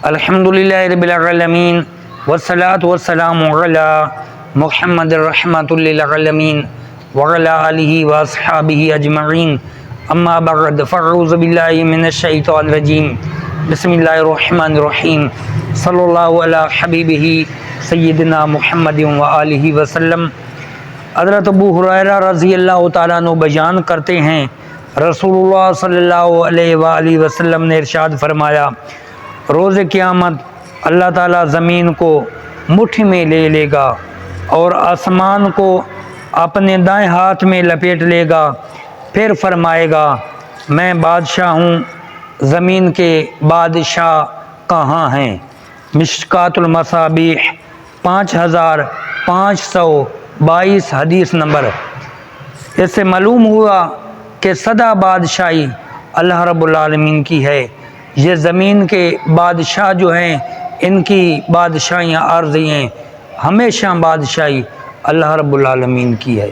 الحمدللہ رب العالمین والصلاة والسلام علی محمد رحمۃ للعالمین وعلی آلہ واصحابہ اجمعین اما بعد فاعوذ باللہ من الشیطان الرجیم بسم اللہ الرحمن الرحیم صلی اللہ علی حبیبہ سیدنا محمد وآلہ وسلم۔ حضرت ابو ہریرہ رضی اللہ تعالیٰ عنہ بیان کرتے ہیں، رسول اللہ صلی اللہ علیہ وآلہ وسلم نے ارشاد فرمایا، روز قیامت اللہ تعالیٰ زمین کو مٹھی میں لے لے گا اور آسمان کو اپنے دائیں ہاتھ میں لپیٹ لے گا، پھر فرمائے گا میں بادشاہ ہوں، زمین کے بادشاہ کہاں ہیں؟ مشکات المصابیح 5522 حدیث نمبر۔ اس سے معلوم ہوا کہ سدا بادشاہی اللہ رب العالمین کی ہے۔ یہ زمین کے بادشاہ جو ہیں ان کی بادشاہیاں عارضی ہیں، ہمیشہ بادشاہی اللہ رب العالمین کی ہے۔